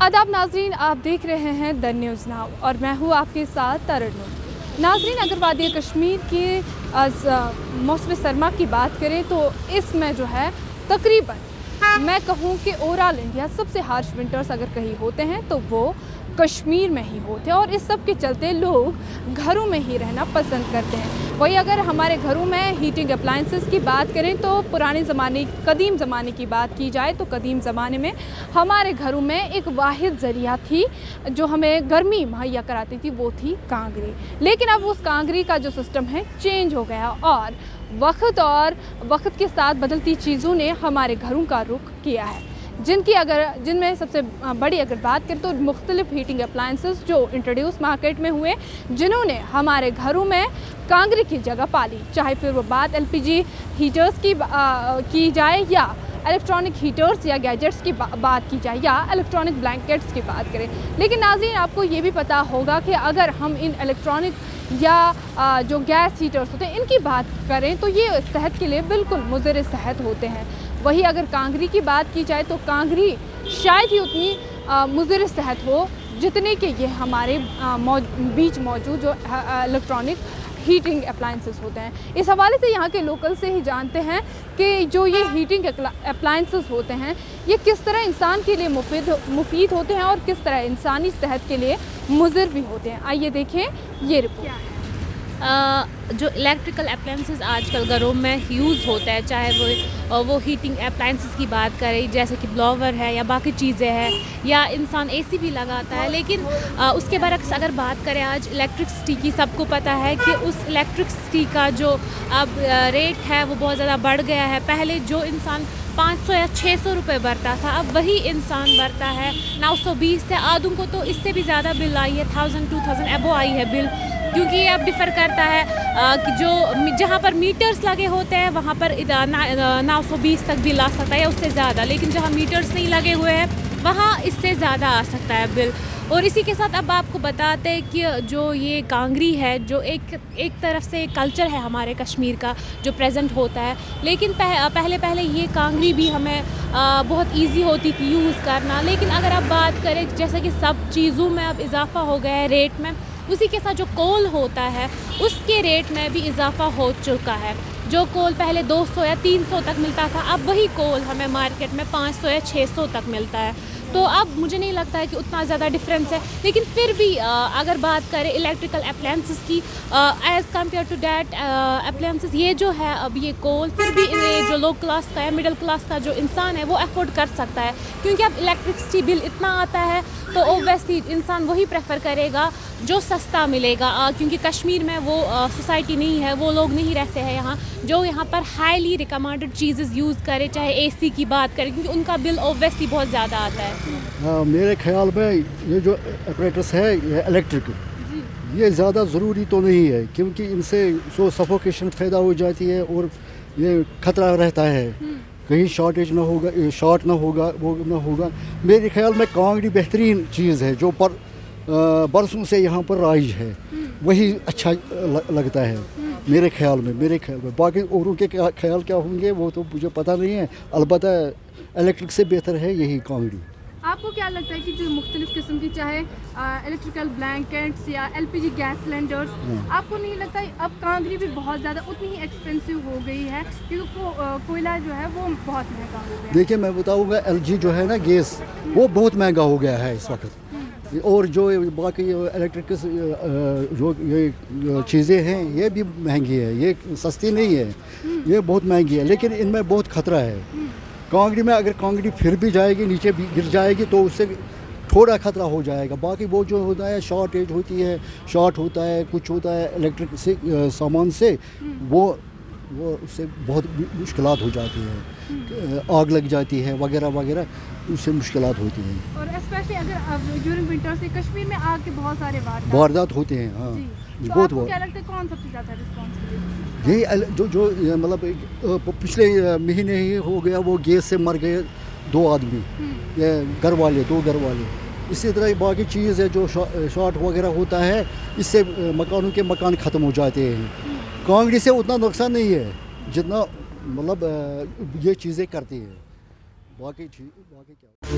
आदाब नाजरीन, आप देख रहे हैं द न्यूज़ नाउ और मैं हूँ आपके साथ तरन्नुम। नाजरीन, अगर वादी कश्मीर के मौसम सरमा की बात करें तो इसमें जो है तकरीबन मैं कहूँ कि ओवरऑल इंडिया सबसे हार्श विंटर्स अगर कहीं होते हैं तो वो कश्मीर में ही होते हैं और इस सब के चलते लोग घरों में ही रहना पसंद करते हैं। वही अगर हमारे घरों में हीटिंग अप्लाइंसेस की बात करें तो पुराने ज़माने कदीम ज़माने की बात की जाए तो कदीम ज़माने में हमारे घरों में एक वाहिद ज़रिया थी जो हमें गर्मी मुहैया कराती थी, वो थी कांगरी। लेकिन अब उस कांगरी का जो सिस्टम है चेंज हो गया और वक्त के साथ बदलती चीज़ों ने हमारे घरों का रुख किया है, जिनमें सबसे बड़ी अगर बात करें तो मुख्तलिफ हीटिंग अप्लाइंसेस जो इंट्रोड्यूस मार्केट में हुए, जिन्होंने हमारे घरों में कांगरी की जगह पा ली। चाहे फिर वो बात LPG हीटर्स की जाए या इलेक्ट्रॉनिक हीटर्स या गैजेट्स की बात की जाए या इलेक्ट्रॉनिक ब्लैंकेट्स की बात करें। लेकिन नाज़रीन, आपको ये भी पता होगा कि अगर हम इन इलेक्ट्रॉनिक या जो गैस हीटर्स होते हैं इनकी बात करें तो ये सेहत के लिए बिल्कुल मुज़र सेहत होते हैं। वही अगर कांगरी की बात की जाए तो कांगरी शायद ही उतनी मुज़र सेहत हो जितने कि ये हमारे बीच मौजूद जो इलेक्ट्रॉनिक हीटिंग अप्लाइंसेस होते हैं। इस हवाले से यहाँ के लोकल से ही जानते हैं कि जो ये हीटिंग अप्लाइंसेस होते हैं ये किस तरह इंसान के लिए मुफीद होते हैं और किस तरह इंसानी सेहत के लिए मुज़र भी होते हैं। आइए देखें ये रिपोर्ट। जो इलेक्ट्रिकल अप्लाइंसेस आजकल घरों में यूज़ होता है, चाहे वो हीटिंग अप्लाइंसेस की बात करें जैसे कि ब्लोवर है या बाकी चीज़ें हैं या इंसान AC भी लगाता है, लेकिन उसके बरक्स अगर बात करें आज इलेक्ट्रिसिटी की, सबको पता है कि उस इलेक्ट्रिसिटी का जो अब रेट है वो बहुत ज़्यादा बढ़ गया है। पहले जो इंसान 500 या 600 रुपये भरता था, अब वही इंसान भरता है 920 से। आधों को तो इससे भी ज़्यादा बिल आई है, 1000-2000 एबो आई है बिल, क्योंकि ये अब डिफ़र करता है कि जो जहाँ पर मीटर्स लगे होते हैं वहाँ पर 920 तक बिल आ सकता है या उससे ज़्यादा, लेकिन जहाँ मीटर्स नहीं लगे हुए हैं वहाँ इससे ज़्यादा आ सकता है बिल। और इसी के साथ अब आपको बताते हैं कि जो ये कांगरी है जो एक तरफ से कल्चर है हमारे कश्मीर का जो प्रेजेंट होता है, लेकिन पहले ये कांगरी भी हमें बहुत इजी होती थी यूज़ करना। लेकिन अगर आप बात करें जैसे कि सब चीज़ों में अब इजाफ़ा हो गया है रेट में, उसी के साथ जो कोल होता है उसके रेट में भी इजाफ़ा हो चुका है। जो कोल पहले 200 या 300 तक मिलता था, अब वही कोल हमें मार्केट में 500 या 600 तक मिलता है। तो अब मुझे नहीं लगता है कि उतना ज़्यादा डिफरेंस है। लेकिन फिर भी अगर बात करें इलेक्ट्रिकल अप्लायंसेस की as compare to that appliances, ये जो है अब ये कोल फिर भी जो लो क्लास का या मिडिल क्लास का जो इंसान है वो अफोर्ड कर सकता है, क्योंकि अब इलेक्ट्रिसिटी बिल इतना आता है तो ओबियसली इंसान वही प्रेफर करेगा जो सस्ता मिलेगा, क्योंकि कश्मीर में वो सोसाइटी नहीं है, वो लोग नहीं रहते हैं यहाँ जो यहाँ पर हाईली रिकमेंडेड चीज़ें यूज़ करें, चाहे AC की बात करें, क्योंकि उनका बिल ओबियसली बहुत ज़्यादा आता है। मेरे ख्याल में ये जो अपरेटस है ये इलेक्ट्रिक, ये ज़्यादा ज़रूरी तो नहीं है, क्योंकि इनसे जो सफोकेशन पैदा हो जाती है और ये ख़तरा रहता है कहीं शॉर्टेज ना होगा, शॉर्ट ना होगा, वो ना होगा। मेरे ख्याल में कांगड़ी बेहतरीन चीज़ है जो बरसों से यहाँ पर राइज है, वही अच्छा लगता है मेरे ख्याल में। बाकी औरों के ख्याल क्या होंगे वो तो मुझे पता नहीं है, अलबत्ता इलेक्ट्रिक से बेहतर है यही कांगड़ी। आपको क्या लगता है कि जो मुख्तलिफ किस्म की चाहे इलेक्ट्रिकल ब्लैंकेट्स या LPG गैस सिलेंडर्स, आपको नहीं लगता अब कांगरी भी बहुत ज़्यादा उतनी ही एक्सपेंसिव हो गई है, क्योंकि कोयला जो है वो बहुत महंगा हो गया है? देखिए मैं बताऊँगा, LG जो है ना गैस, वो बहुत महंगा हो गया है इस वक्त, और जो बाकी इलेक्ट्रिक जो ये चीज़ें हैं ये भी महंगी है, ये सस्ती नहीं है, ये बहुत महंगी है, लेकिन इनमें बहुत ख़तरा है। कांगड़ी में अगर कांगड़ी फिर भी जाएगी, नीचे भी गिर जाएगी तो उससे थोड़ा ख़तरा हो जाएगा। बाकी वो जो होता है शॉर्टेज होती है, शॉर्ट होता है, कुछ होता है इलेक्ट्रिक से सामान से, वो उससे बहुत मुश्किलात हो जाती है, आग लग जाती है वगैरह वगैरह, उससे मुश्किलात होती हैं। और स्पेशली अगर ड्यूरिंग विंटर से कश्मीर में आग के बहुत सारे वारदात होते हैं। हाँ, तो बहुत क्या लगता है कौन सबसे ज़्यादा रिस्पॉन्सिबल? यही जो मतलब पिछले महीने ही हो गया, वो गैस से मर गए 2 आदमी, घर वाले 2 घर वाले। इसी तरह बाकी चीज़ है जो शॉर्ट वगैरह होता है, इससे मकानों के मकान ख़त्म हो जाते हैं। कांगड़ी से उतना नुकसान नहीं है जितना मतलब ये चीज़ें करती हैं। बाकी क्या